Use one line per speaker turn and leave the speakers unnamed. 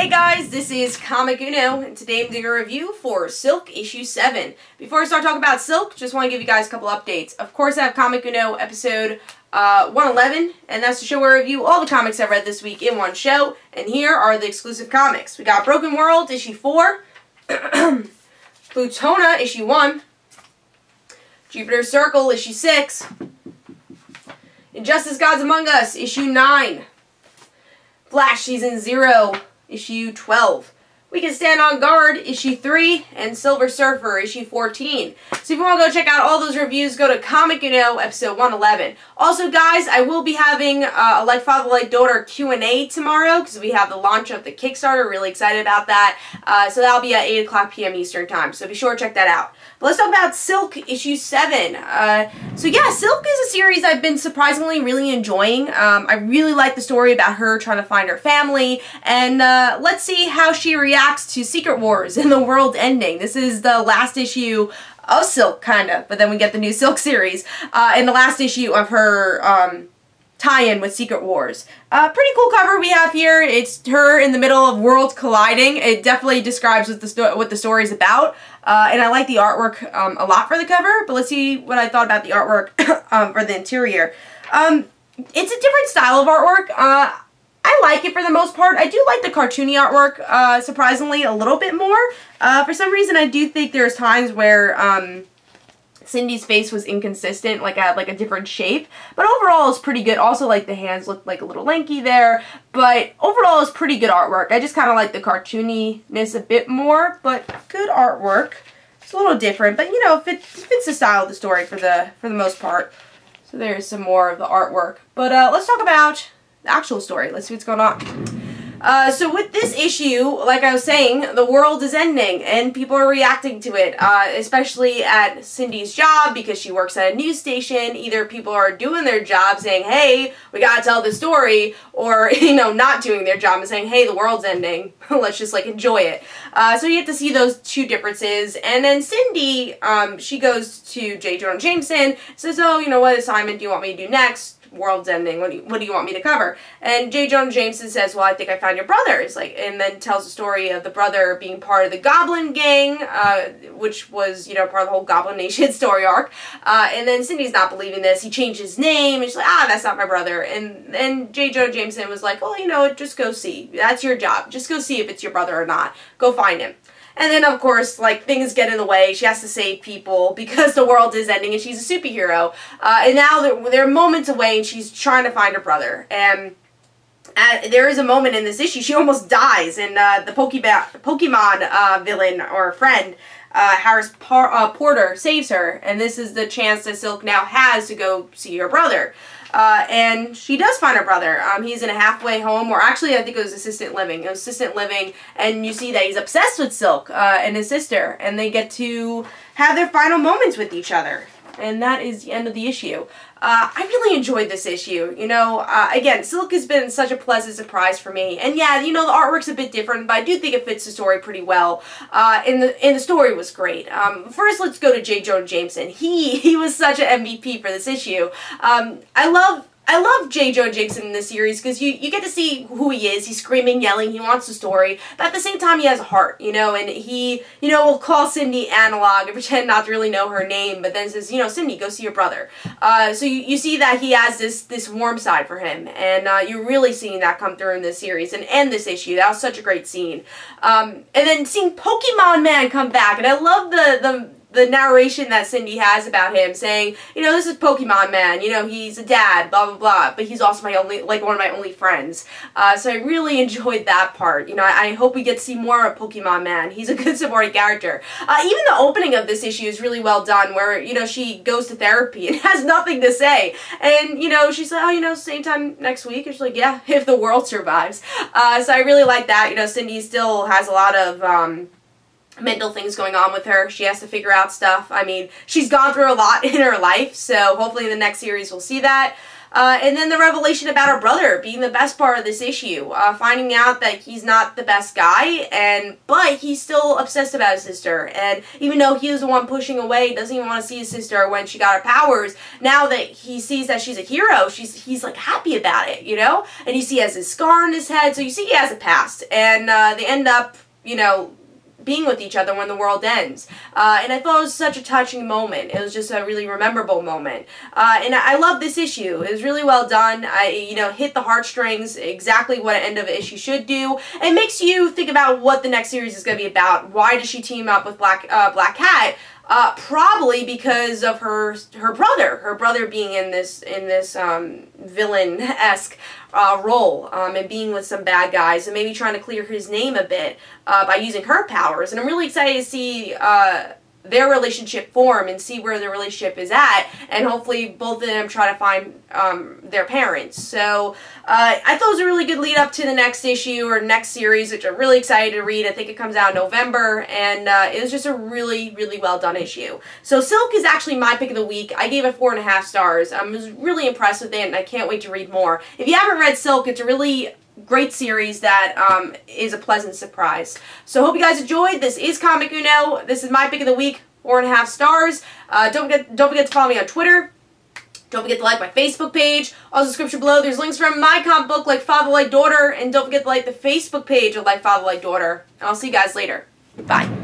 Hey guys, this is Comic Uno, and today I'm doing a review for Silk issue 7. Before I start talking about Silk, just want to give you guys a couple updates. Of course, I have Comic Uno episode 111, and that's the show where I review all the comics I've read this week in one show, and here are the exclusive comics. We got Broken World, issue 4, Plutona, issue 1, Jupiter's Circle, issue 6, Injustice Gods Among Us, issue 9, Flash Season 0, issue 12. We Can Stand on Guard, issue 3, and Silver Surfer, issue 14. So if you want to go check out all those reviews, go to Comic Uno, episode 111. Also, guys, I will be having a Like Father, Like Daughter Q&A tomorrow, because we have the launch of the Kickstarter. Really excited about that. So that'll be at 8 o'clock p.m. Eastern Time, so be sure to check that out. But let's talk about Silk, issue 7. So yeah, Silk is a series I've been surprisingly really enjoying. I really like the story about her trying to find her family, and let's see how she reacts to Secret Wars and the world ending. This is the last issue of Silk, kinda, but then we get the new Silk series, and the last issue of her tie-in with Secret Wars. Pretty cool cover we have here. It's her in the middle of worlds colliding. It definitely describes what the story is about, and I like the artwork a lot for the cover, but let's see what I thought about the artwork for the interior. It's a different style of artwork. I like it for the most part. I do like the cartoony artwork, surprisingly, a little bit more. For some reason, I do think there's times where Cindy's face was inconsistent, like had like a different shape, but overall it's pretty good. Also, like the hands look like a little lanky there, but overall it's pretty good artwork. I just kind of like the cartooniness a bit more, but good artwork. It's a little different, but you know, it fits the style of the story for the most part. So there's some more of the artwork, but let's talk about the actual story. Let's see what's going on. So with this issue, like I was saying, the world is ending and people are reacting to it, especially at Cindy's job because she works at a news station. Either people are doing their job saying, hey, we gotta tell the story, or, you know, not doing their job and saying, hey, the world's ending. Let's just, like, enjoy it. So you get to see those two differences. And then Cindy, she goes to J. Jonah Jameson, says, oh, you know, what assignment do you want me to do next? World's ending. What do you want me to cover? And J. Jonah Jameson says, well, I think I found your brother. It's like, and then tells the story of the brother being part of the Goblin Gang, which was, you know, part of the whole Goblin Nation story arc. And then Cindy's not believing this. He changed his name, and she's like, ah, that's not my brother. And then J. Jonah Jameson was like, oh, you know, just go see. That's your job. Just go see if it's your brother or not. Go find him. And then, of course, like, things get in the way. She has to save people because the world is ending and she's a superhero. And now they're moments away and she's trying to find her brother. And there is a moment in this issue, she almost dies, and the Pokemon villain or friend, Harris Porter, saves her. And this is the chance that Silk now has to go see her brother. And she does find her brother. He's in a halfway home, or actually I think it was assisted living. It was assisted living, and you see that he's obsessed with Silk and his sister, and they get to have their final moments with each other. And that is the end of the issue. I really enjoyed this issue. You know, again, Silk has been such a pleasant surprise for me. And yeah, you know, the artwork's a bit different, but I do think it fits the story pretty well. And the story was great. First, let's go to J. Jonah Jameson. He was such an MVP for this issue. I love J. Jonah Jameson in this series because you get to see who he is. He's screaming, yelling, he wants the story, but at the same time he has a heart, you know, and he, you know, will call Cindy Analog and pretend not to really know her name, but then says, you know, Cindy, go see your brother. So you see that he has this warm side for him, and you're really seeing that come through in this series and end this issue. That was such a great scene. And then seeing Pokemon Man come back, and I love the narration that Cindy has about him, saying, you know, this is Pokemon Man, you know, he's a dad, blah, blah, blah, but he's also one of my only friends. So I really enjoyed that part. You know, I hope we get to see more of Pokemon Man. He's a good supporting character. Even the opening of this issue is really well done, where, you know, she goes to therapy and has nothing to say. And, you know, she's like, oh, you know, same time next week. And she's like, yeah, if the world survives. So I really like that. You know, Cindy still has a lot of, mental things going on with her. She has to figure out stuff. I mean, she's gone through a lot in her life, so hopefully in the next series we'll see that. And then the revelation about her brother being the best part of this issue. Finding out that he's not the best guy, but he's still obsessed about his sister. And even though he was the one pushing away, doesn't even want to see his sister when she got her powers, now that he sees that she's a hero, he's like happy about it, you know? And you see he has his scar on his head, so you see he has a past. And they end up, you know, being with each other when the world ends. And I thought it was such a touching moment. It was just a really memorable moment. And I love this issue. It was really well done. You know, hit the heartstrings, exactly what an end of an issue should do. It makes you think about what the next series is going to be about. Why does she team up with Black Cat? Probably because of her brother being in this villain-esque role, and being with some bad guys, and maybe trying to clear his name a bit by using her powers. And I'm really excited to see their relationship form and see where their relationship is at, and hopefully both of them try to find their parents. So I thought it was a really good lead up to the next issue or next series, which I'm really excited to read. I think it comes out in November, and it was just a really well done issue. So Silk is actually my pick of the week. I gave it 4.5 stars. I was really impressed with it, and I can't wait to read more. If you haven't read Silk, it's a really great series that is a pleasant surprise. So hope you guys enjoyed. This is Comic Uno. This is my pick of the week, 4.5 stars. Don't forget to follow me on Twitter. Don't forget to like my Facebook page. Also, description below, there's links from my comic book, Like Father, Like Daughter. And don't forget to like the Facebook page of Like Father, Like Daughter. And I'll see you guys later. Bye.